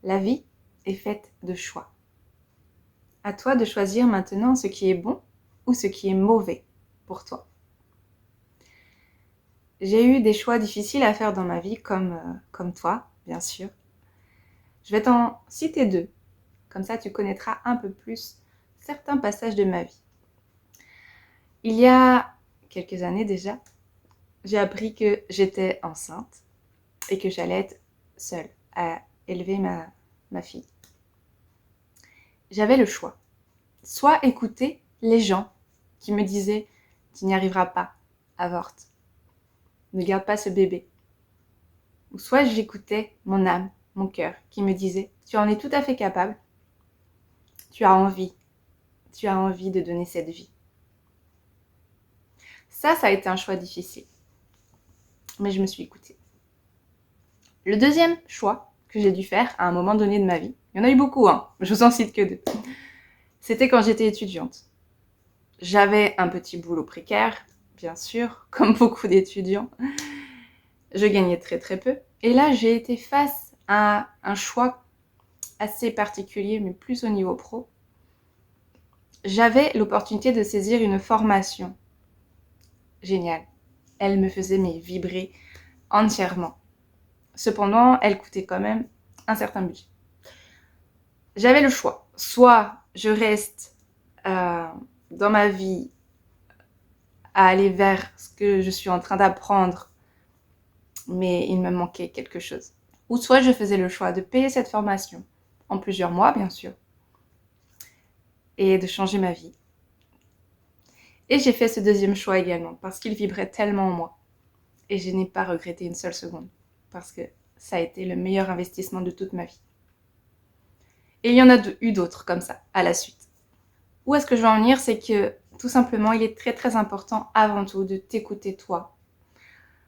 La vie est faite de choix. À toi de choisir maintenant ce qui est bon ou ce qui est mauvais pour toi. J'ai eu des choix difficiles à faire dans ma vie, comme toi, bien sûr. Je vais t'en citer 2. Comme ça, tu connaîtras un peu plus certains passages de ma vie. Il y a quelques années déjà, j'ai appris que j'étais enceinte et que j'allais être seule à élever ma fille. J'avais le choix. Soit écouter les gens qui me disaient « Tu n'y arriveras pas, avorte. Ne garde pas ce bébé. » Ou soit j'écoutais mon âme, mon cœur, qui me disait « Tu en es tout à fait capable. Tu as envie de donner cette vie. » Ça a été un choix difficile. Mais je me suis écoutée. Le deuxième choix que j'ai dû faire à un moment donné de ma vie, il y en a eu beaucoup, je vous en cite que 2. C'était quand j'étais étudiante. J'avais un petit boulot précaire, bien sûr, comme beaucoup d'étudiants. Je gagnais très très peu. Et là, j'ai été face à un choix assez particulier, mais plus au niveau pro. J'avais l'opportunité de saisir une formation. Géniale. Elle me faisait vibrer entièrement. Cependant, elle coûtait quand même un certain budget. J'avais le choix. Soit je reste dans ma vie à aller vers ce que je suis en train d'apprendre, mais il me manquait quelque chose. Ou soit je faisais le choix de payer cette formation, en plusieurs mois bien sûr, et de changer ma vie. Et j'ai fait ce deuxième choix également, parce qu'il vibrait tellement en moi. Et je n'ai pas regretté une seule seconde, parce que ça a été le meilleur investissement de toute ma vie. Et il y en a eu d'autres comme ça, à la suite. Où est-ce que je veux en venir, c'est que tout simplement, il est très très important avant tout de t'écouter toi,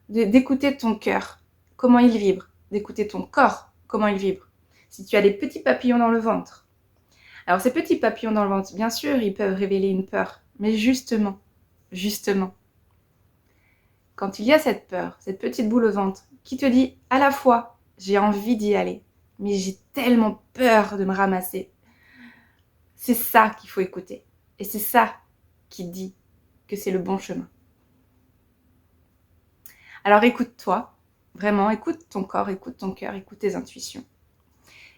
d'écouter ton cœur, comment il vibre, d'écouter ton corps, comment il vibre. Si tu as des petits papillons dans le ventre. Alors ces petits papillons dans le ventre, bien sûr, ils peuvent révéler une peur, mais justement, quand il y a cette peur, cette petite boule au ventre, qui te dit à la fois, j'ai envie d'y aller, mais j'ai tellement peur de me ramasser. C'est ça qu'il faut écouter. Et c'est ça qui dit que c'est le bon chemin. Alors écoute-toi, vraiment, écoute ton corps, écoute ton cœur, écoute tes intuitions.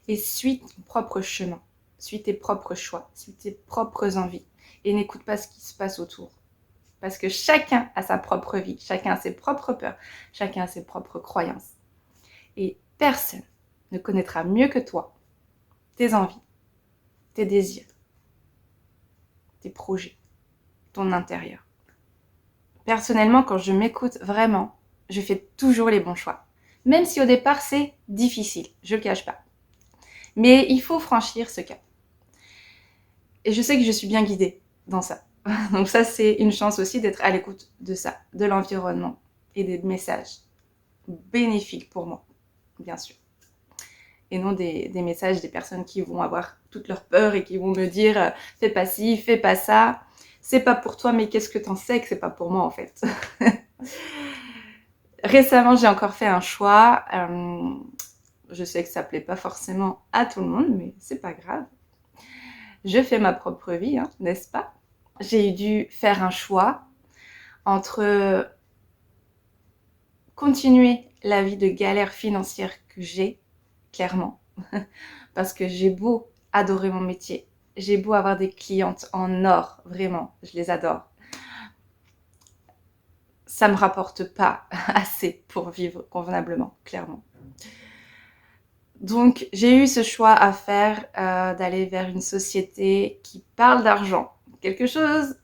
Et suis ton propre chemin, suis tes propres choix, suis tes propres envies. Et n'écoute pas ce qui se passe autour. Parce que chacun a sa propre vie, chacun a ses propres peurs, chacun a ses propres croyances. Et personne ne connaîtra mieux que toi tes envies, tes désirs, tes projets, ton intérieur. Personnellement, quand je m'écoute vraiment, je fais toujours les bons choix. Même si au départ, c'est difficile, je ne le cache pas. Mais il faut franchir ce cap. Et je sais que je suis bien guidée dans ça. Donc ça, c'est une chance aussi d'être à l'écoute de ça, de l'environnement et des messages bénéfiques pour moi, bien sûr. Et non des messages des personnes qui vont avoir toutes leurs peurs et qui vont me dire « fais pas ci, fais pas ça ». C'est pas pour toi, mais qu'est-ce que t'en sais que c'est pas pour moi en fait. Récemment, j'ai encore fait un choix. Je sais que ça plaît pas forcément à tout le monde, mais c'est pas grave. Je fais ma propre vie, n'est-ce pas? J'ai dû faire un choix entre continuer la vie de galère financière que j'ai, clairement, parce que j'ai beau adorer mon métier, j'ai beau avoir des clientes en or, vraiment, je les adore. Ça me rapporte pas assez pour vivre convenablement, clairement. Donc, j'ai eu ce choix à faire d'aller vers une société qui parle d'argent. Quelque chose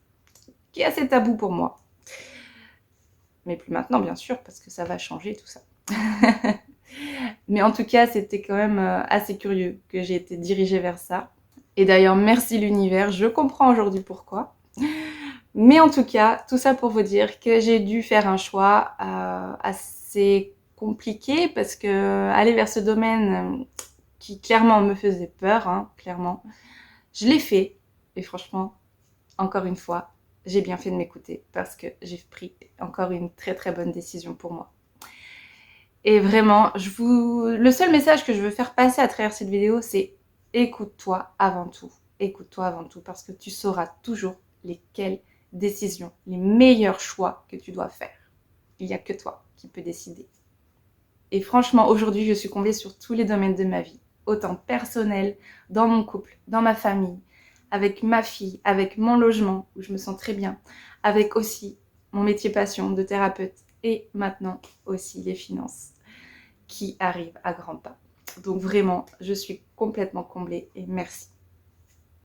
qui est assez tabou pour moi. Mais plus maintenant, bien sûr, parce que ça va changer tout ça. Mais en tout cas, c'était quand même assez curieux que j'ai été dirigée vers ça. Et d'ailleurs, merci l'univers, je comprends aujourd'hui pourquoi. Mais en tout cas, tout ça pour vous dire que j'ai dû faire un choix assez compliqué parce que aller vers ce domaine qui clairement me faisait peur, clairement, je l'ai fait. Et franchement, encore une fois, j'ai bien fait de m'écouter parce que j'ai pris encore une très très bonne décision pour moi. Et vraiment, le seul message que je veux faire passer à travers cette vidéo, c'est écoute-toi avant tout. Écoute-toi avant tout, parce que tu sauras toujours lesquelles décisions, les meilleurs choix que tu dois faire. Il n'y a que toi qui peux décider. Et franchement, aujourd'hui, je suis comblée sur tous les domaines de ma vie, autant personnel, dans mon couple, dans ma famille, avec ma fille, avec mon logement, où je me sens très bien, avec aussi mon métier passion de thérapeute et maintenant aussi les finances qui arrivent à grands pas. Donc vraiment, je suis complètement comblée et merci.